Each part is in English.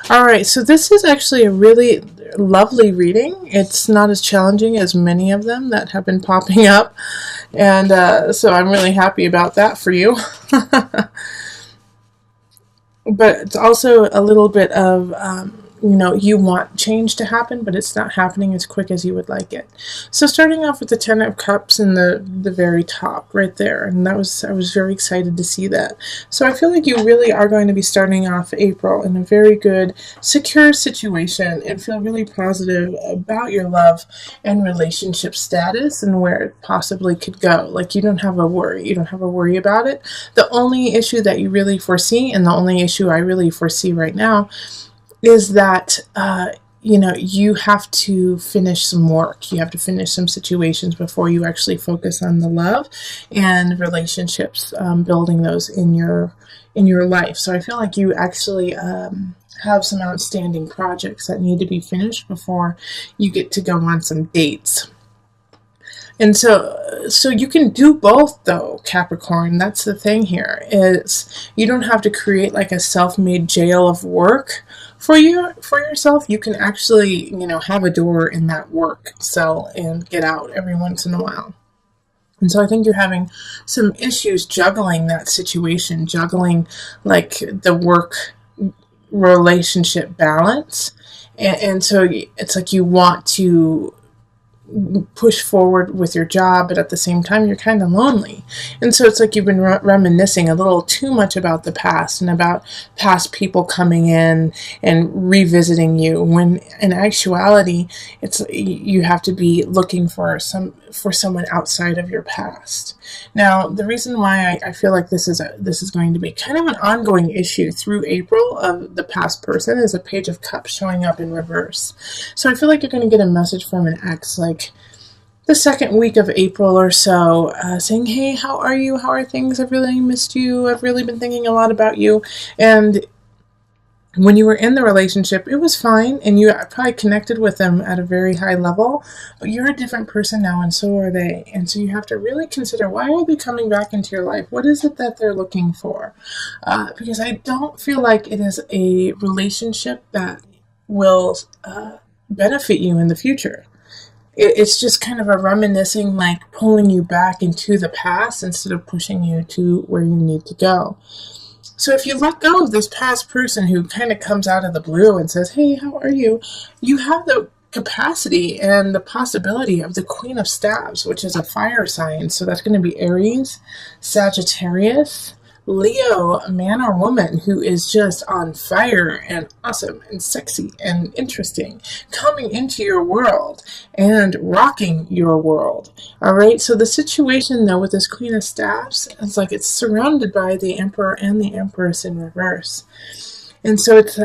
All right, so this is actually a really lovely reading. It's not as challenging as many of them that have been popping up, and so I'm really happy about that for you. But it's also a little bit of you want change to happen, but it's not happening as quick as you would like it. So starting off with the Ten of Cups in the very top right there, and I was very excited to see that. So I feel like you really are going to be starting off April in a very good, secure situation and feel really positive about your love and relationship status and where it possibly could go. Like you don't have a worry. You don't have a worry about it. The only issue that you really foresee, and the only issue I really foresee right now, is that you have to finish some work. You have to finish some situations before you actually focus on the love and relationships, building those in your life. So I feel like you actually have some outstanding projects that need to be finished before you get to go on some dates. And so you can do both though, Capricorn. That's the thing here, is you don't have to create like a self-made jail of work for yourself. You can actually, have a door in that work cell and get out every once in a while. And so I think you're having some issues juggling that situation, juggling like the work relationship balance. And so it's like you want to push forward with your job, but at the same time you're kind of lonely. And so it's like you've been reminiscing a little too much about the past and about past people coming in and revisiting you, when in actuality it's you have to be looking for someone outside of your past. Now the reason why I feel like this is going to be kind of an ongoing issue through April of the past person is a Page of Cups showing up in reverse. So I feel like you're going to get a message from an ex like the second week of April or so, saying, hey, how are you? How are things? I've really missed you. I've really been thinking a lot about you. And when you were in the relationship, it was fine, and you probably connected with them at a very high level, but you're a different person now, and so are they. And so you have to really consider, why are they coming back into your life? What is it that they're looking for? Because I don't feel like it is a relationship that will benefit you in the future. It's just kind of a reminiscing, like pulling you back into the past instead of pushing you to where you need to go. So if you let go of this past person who kind of comes out of the blue and says, hey, how are you? You have the capacity and the possibility of the Queen of Staves, which is a fire sign. So that's going to be Aries, Sagittarius, Leo, a man or woman who is just on fire and awesome and sexy and interesting, coming into your world and rocking your world. All right. So the situation though with this Queen of Staves is like it's surrounded by the Emperor and the Empress in reverse. And so it's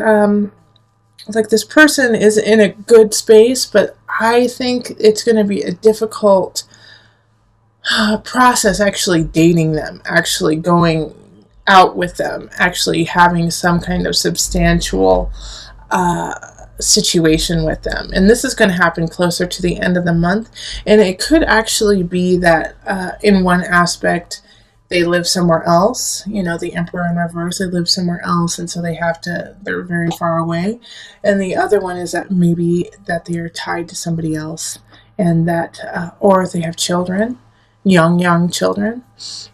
like this person is in a good space, but I think it's going to be a difficult process actually dating them, actually going out with them, actually having some kind of substantial situation with them. And this is going to happen closer to the end of the month. And it could actually be that in one aspect, they live somewhere else. The Emperor in reverse, they live somewhere else. And so they're very far away. And the other one is that maybe that they're tied to somebody else, and that, or they have children, young children.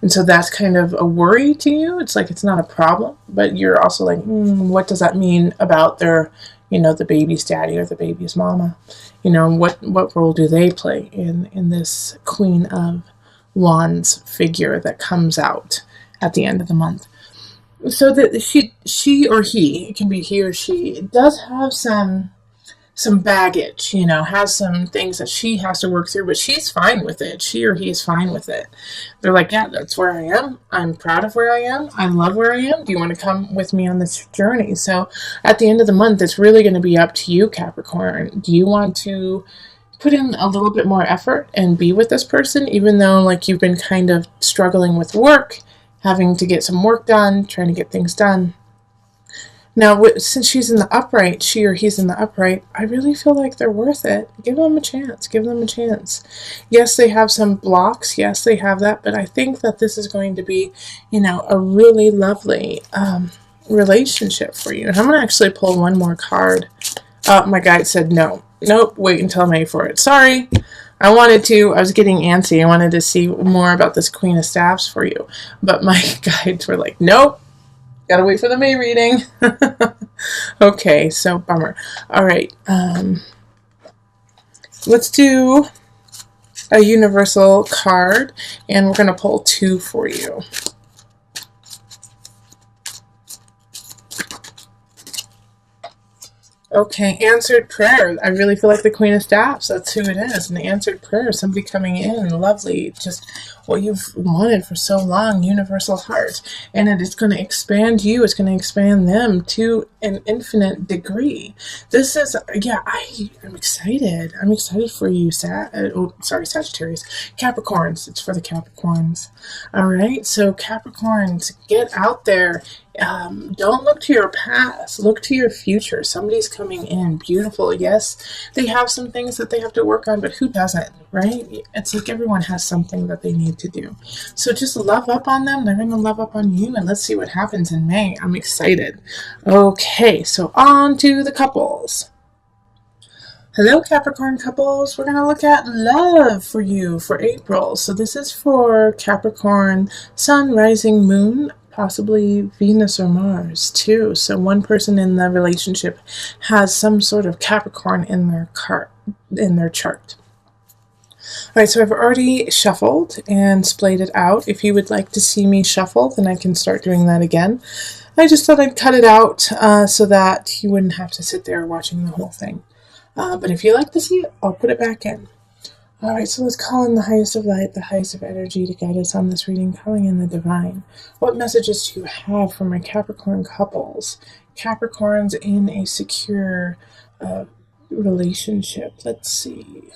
And so that's kind of a worry to you. It's like it's not a problem, but you're also like, what does that mean about their, the baby's daddy or the baby's mama? What role do they play in this Queen of Wands figure that comes out at the end of the month? So that she or he, it can be he or she, does have some baggage, has some things that she has to work through, but she's fine with it. She or he is fine with it. They're like, yeah, that's where I am. I'm proud of where I am. I love where I am. Do you want to come with me on this journey? So at the end of the month, it's really going to be up to you, Capricorn. Do you want to put in a little bit more effort and be with this person, even though like you've been kind of struggling with work, having to get some work done, trying to get things done? Now, since she's in the upright, she or he's in the upright, I really feel like they're worth it. Give them a chance. Give them a chance. Yes, they have some blocks. Yes, they have that. But I think that this is going to be, a really lovely relationship for you. And I'm going to actually pull one more card. My guide said no. Nope, wait until May for it. Sorry. I wanted to. I was getting antsy. I wanted to see more about this Queen of Staffs for you. But my guides were like, nope. Gotta wait for the May reading. Okay, so bummer. All right. Let's do a universal card. And we're going to pull 2 for you. Okay, answered prayer. I really feel like the Queen of Staffs. That's who it is. An answered prayer. Somebody coming in. Lovely. Just what you've wanted for so long. Universal heart. And it is going to expand you. It's going to expand them to an infinite degree. This is, yeah, I'm excited. I'm excited for you, Sagittarius. Capricorns. It's for the Capricorns. All right, so Capricorns, get out there. Don't look to your past. Look to your future. Somebody's coming in. Beautiful. Yes, they have some things that they have to work on, but who doesn't, right? It's like everyone has something that they need to do. So just love up on them. They're going to love up on you, and let's see what happens in May. I'm excited. Okay, so on to the couples. Hello, Capricorn couples. We're going to look at love for you for April. So this is for Capricorn, Sun, Rising, Moon, possibly Venus or Mars too. So one person in the relationship has some sort of Capricorn in their chart. All right, so I've already shuffled and splayed it out. If you would like to see me shuffle, then I can start doing that again. I just thought I'd cut it out so that you wouldn't have to sit there watching the whole thing. But if you like to see it, I'll put it back in. All right, so let's call in the highest of light, the highest of energy to guide us on this reading, calling in the divine. What messages do you have for my Capricorn couples? Capricorns in a secure relationship. Let's see.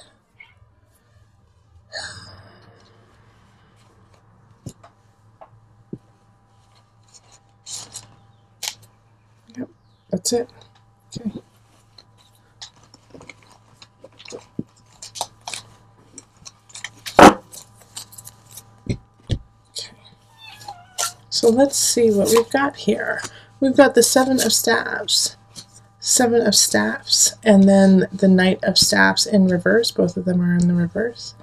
Yep, that's it. Okay. So let's see what we've got here. We've got the Seven of Staffs, and then the Knight of Staffs in reverse. Both of them are in the reverse.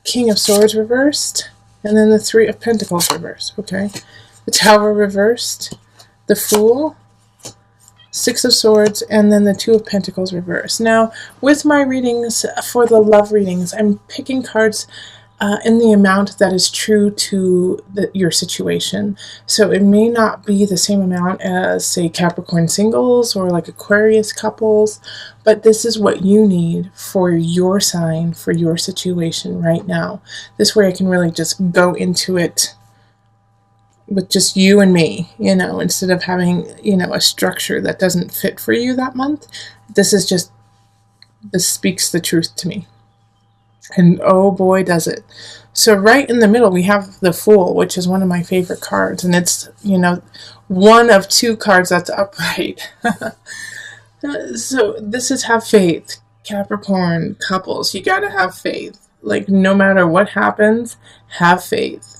King of Swords reversed, and then the Three of Pentacles reversed. Okay, the Tower reversed, the Fool, Six of Swords, and then the Two of Pentacles reversed. Now, with my readings, for the love readings, I'm picking cards in the amount that is true to your situation. So it may not be the same amount as, say, Capricorn singles or like Aquarius couples, but this is what you need for your sign, for your situation right now. This way I can really just go into it with just you and me, instead of having, a structure that doesn't fit for you that month. This speaks the truth to me. And oh boy, does it. So right in the middle, we have the Fool, which is one of my favorite cards. And it's, one of 2 cards that's upright. So this is have faith. Capricorn couples, you got to have faith. Like, no matter what happens, have faith.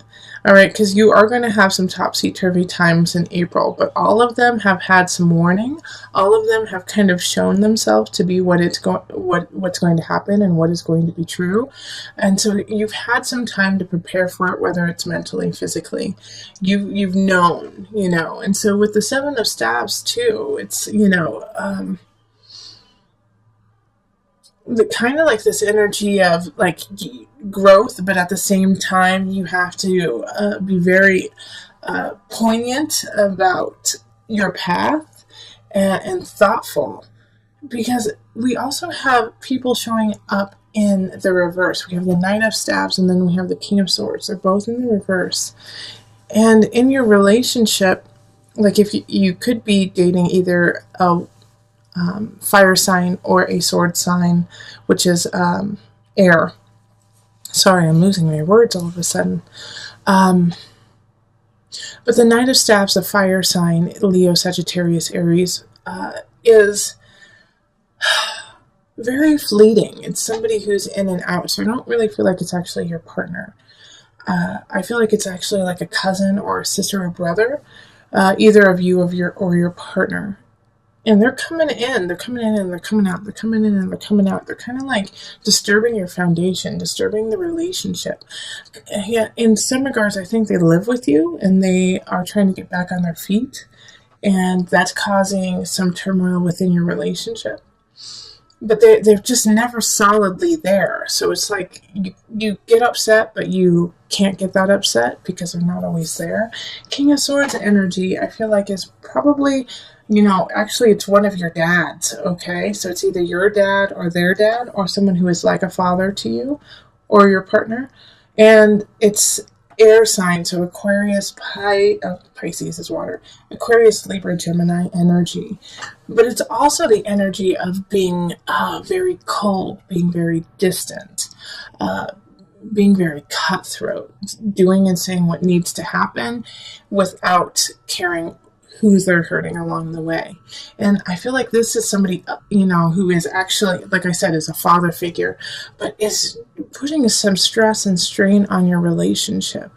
All right, because you are going to have some topsy-turvy times in April, but all of them have had some warning. All of them have kind of shown themselves to be what's going to happen and what is going to be true. And so you've had some time to prepare for it, whether it's mentally, physically. You've known, And so with the Seven of Staffs too, it's, kind of like this energy of like growth, but at the same time you have to be very poignant about your path and thoughtful, because we also have people showing up in the reverse. We have the Knight of Staffs and then we have the King of Swords. They're both in the reverse. And in your relationship, like if you could be dating either a fire sign or a sword sign, which is air. Sorry, I'm losing my words all of a sudden. But the Knight of Staffs, a fire sign, Leo, Sagittarius, Aries, is very fleeting. It's somebody who's in and out, so I don't really feel like it's actually your partner. I feel like it's actually like a cousin or a sister or brother, either of you or your partner. And they're coming in, they're coming in and they're coming out, they're coming in and they're coming out. They're kind of like disturbing your foundation, disturbing the relationship. Yeah, in some regards, I think they live with you and they are trying to get back on their feet. And that's causing some turmoil within your relationship. But they're just never solidly there. So it's like you get upset, but you can't get that upset because they're not always there. King of Swords energy, I feel like, is probably, actually it's one of your dads, okay? So it's either your dad or their dad or someone who is like a father to you or your partner. And it's air sign, so Aquarius, Pisces is water, Aquarius, Libra, Gemini energy. But it's also the energy of being very cold, being very distant, being very cutthroat, doing and saying what needs to happen without caring who they're hurting along the way. And I feel like this is somebody, who is actually, like I said, is a father figure, but is putting some stress and strain on your relationship.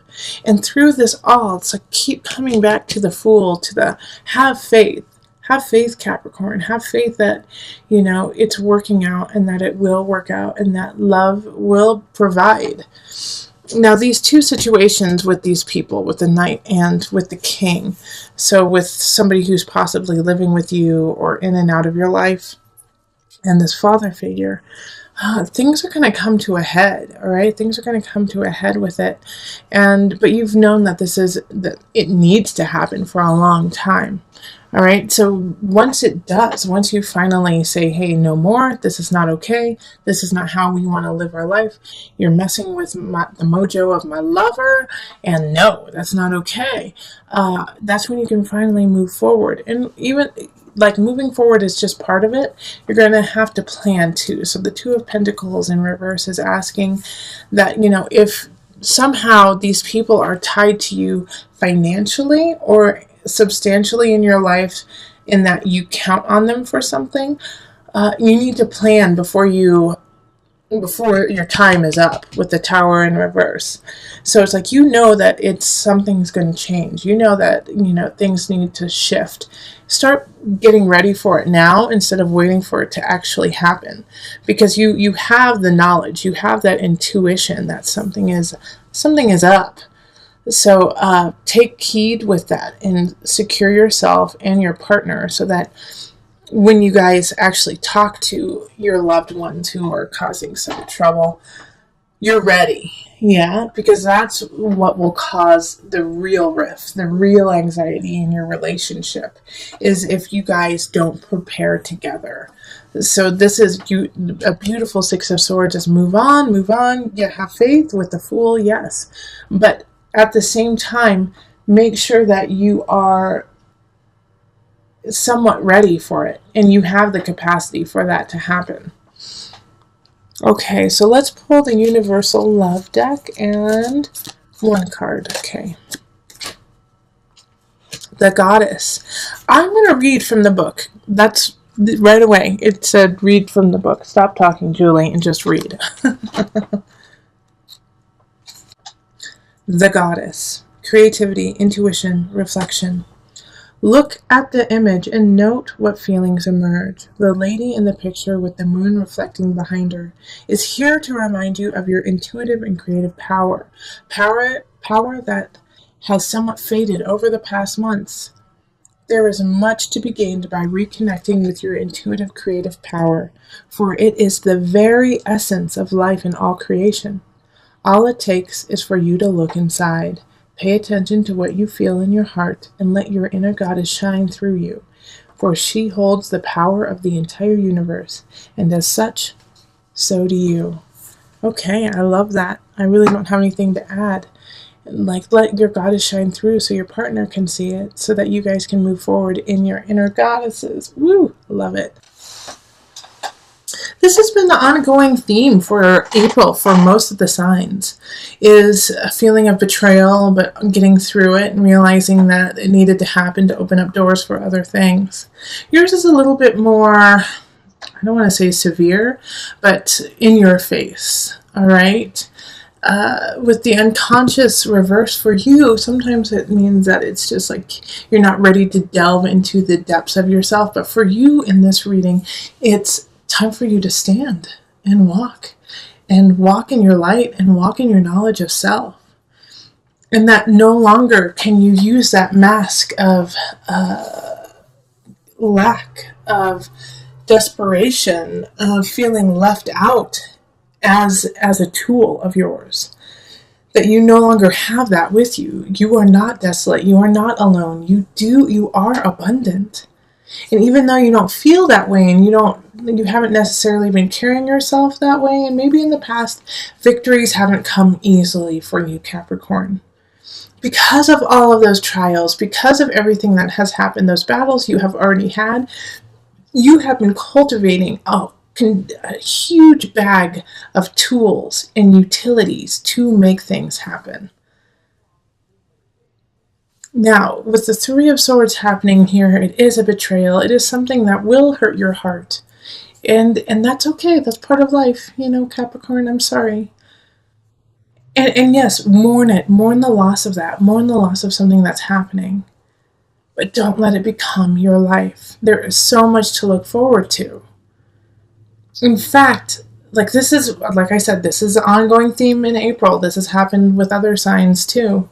And through this all, it's like keep coming back to the Fool, to the have faith. Have faith, Capricorn. Have faith that, it's working out and that it will work out and that love will provide. Now, these two situations with these people, with the Knight and with the King, so with somebody who's possibly living with you or in and out of your life, and this father figure, things are going to come to a head, all right? Things are going to come to a head with it. But you've known that that it needs to happen for a long time. All right, so once it does, once you finally say, hey, no more, this is not okay, this is not how we want to live our life, you're messing with the mojo of my lover, and no, that's not okay, that's when you can finally move forward. And even, like, moving forward is just part of it. You're going to have to plan too. So the Two of Pentacles in reverse is asking that, if somehow these people are tied to you financially or substantially in your life, in that you count on them for something, you need to plan before your time is up, with the Tower in reverse. So it's like, that something's going to change. That things need to shift. Start getting ready for it now instead of waiting for it to actually happen, because you have the knowledge, you have that intuition that something is up. So take heed with that and secure yourself and your partner so that when you guys actually talk to your loved ones who are causing some trouble, you're ready. Yeah, because that's what will cause the real rift, the real anxiety in your relationship, is if you guys don't prepare together. So this is a beautiful Six of Swords. Just move on. Yeah, have faith with the Fool, yes. But at the same time, make sure that you are somewhat ready for it and you have the capacity for that to happen. Okay, so let's pull the Universal Love deck and one card. Okay. The Goddess. I'm going to read from the book. That's right away. It said read from the book. Stop talking, Julie, and just read. The Goddess. Creativity, intuition, reflection. Look at the image and note what feelings emerge. The lady in the picture with the moon reflecting behind her is here to remind you of your intuitive and creative power. Power that has somewhat faded over the past months. There is much to be gained by reconnecting with your intuitive creative power, for it is the very essence of life and all creation. All it takes is for you to look inside. Pay attention to what you feel in your heart and let your inner goddess shine through you, for she holds the power of the entire universe, and as such, so do you. Okay, I love that. I really don't have anything to add. Like, let your goddess shine through so your partner can see it, so that you guys can move forward in your inner goddesses. Woo! Love it. This has been the ongoing theme for April for most of the signs, is a feeling of betrayal, but getting through it and realizing that it needed to happen to open up doors for other things. Yours is a little bit more, I don't want to say severe, but in your face, all right? with the unconscious reverse for you, sometimes it means that it's just like you're not ready to delve into the depths of yourself. But for you in this reading, it's time for you to stand and walk in your light and walk in your knowledge of self. And that no longer can you use that mask of lack, of desperation, of feeling left out as a tool of yours. That you no longer have that with you. You are not desolate. You are not alone. You are abundant. And even though you don't feel that way, and you haven't necessarily been carrying yourself that way, and maybe in the past victories haven't come easily for you, Capricorn. Because of all of those trials, because of everything that has happened, those battles you have already had, you have been cultivating a huge bag of tools and utilities to make things happen. Now, with the Three of Swords happening here, it is a betrayal. It is something that will hurt your heart. And that's okay. That's part of life, Capricorn. I'm sorry. And yes, mourn it. Mourn the loss of that. Mourn the loss of something that's happening. But don't let it become your life. There is so much to look forward to. In fact, like I said, this is an ongoing theme in April. This has happened with other signs too.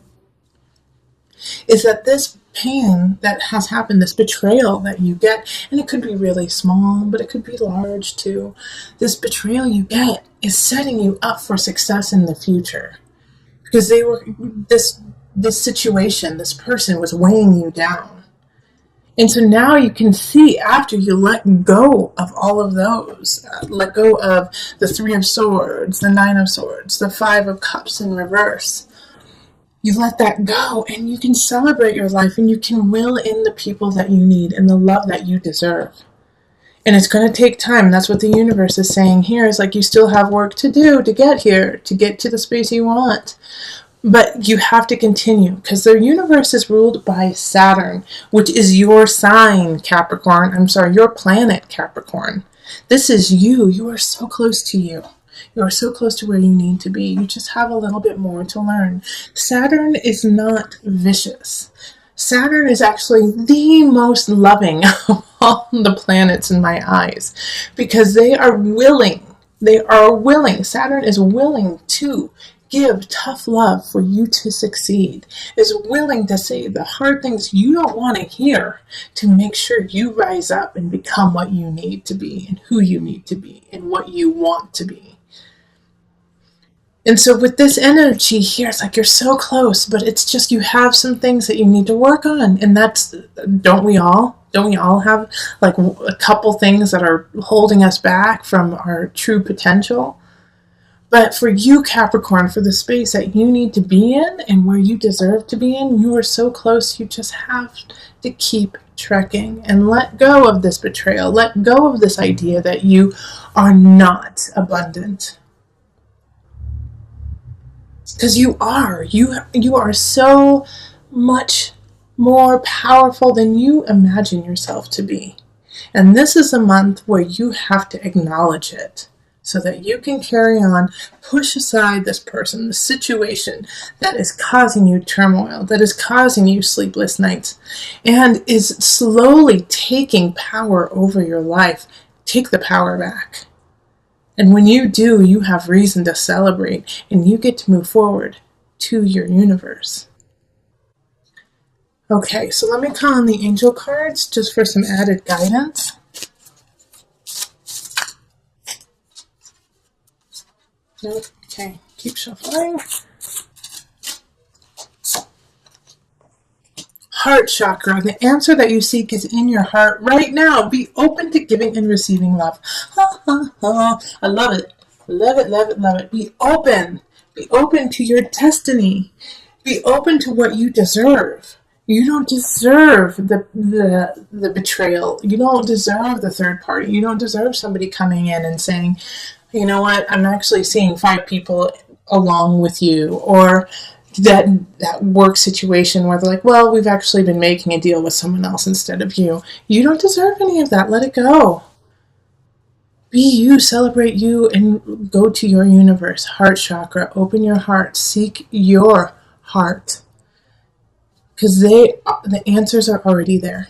Is that this pain that has happened, this betrayal that you get, and it could be really small, but it could be large too. This betrayal you get is setting you up for success in the future. Because this situation, this person was weighing you down. And so now you can see, after you let go of all of those, let go of the Three of Swords, the Nine of Swords, the Five of Cups in reverse, you let that go and you can celebrate your life, and you can will in the people that you need and the love that you deserve. And it's going to take time. That's what the universe is saying here, is like you still have work to do to get here, to get to the space you want. But you have to continue, because the universe is ruled by Saturn, which is your sign, Capricorn. I'm sorry, your planet, Capricorn. This is you. You are so close to you. You are so close to where you need to be. You just have a little bit more to learn. Saturn is not vicious. Saturn is actually the most loving of all the planets in my eyes, because they are willing. Saturn is willing to give tough love for you to succeed, is willing to say the hard things you don't want to hear to make sure you rise up and become what you need to be, and who you need to be, and what you want to be. And so with this energy here, it's like you're so close, but it's just you have some things that you need to work on. And that's, don't we all have like a couple things that are holding us back from our true potential? But for you, Capricorn, for the space that you need to be in and where you deserve to be in, you are so close. You just have to keep trekking and let go of this betrayal. Let go of this idea that you are not abundant. Because you are. You are so much more powerful than you imagine yourself to be. And this is a month where you have to acknowledge it, so that you can carry on, push aside this person, the situation that is causing you turmoil, that is causing you sleepless nights, and is slowly taking power over your life. Take the power back. And when you do, you have reason to celebrate, and you get to move forward to your universe. Okay, so let me call on the angel cards just for some added guidance. Nope. Okay, keep shuffling. Heart chakra. The answer that you seek is in your heart right now. Be open to giving and receiving love. I love it. Love it, love it, love it. Be open. Be open to your destiny. Be open to what you deserve. You don't deserve the betrayal. You don't deserve the third party. You don't deserve somebody coming in and saying, you know what, I'm actually seeing 5 people along with you, or that work situation where they're like, well, we've actually been making a deal with someone else instead of you. You don't deserve any of that. Let it go. Be you, celebrate you, and go to your universe. Heart chakra. Open your heart. Seek your heart. Because the answers are already there.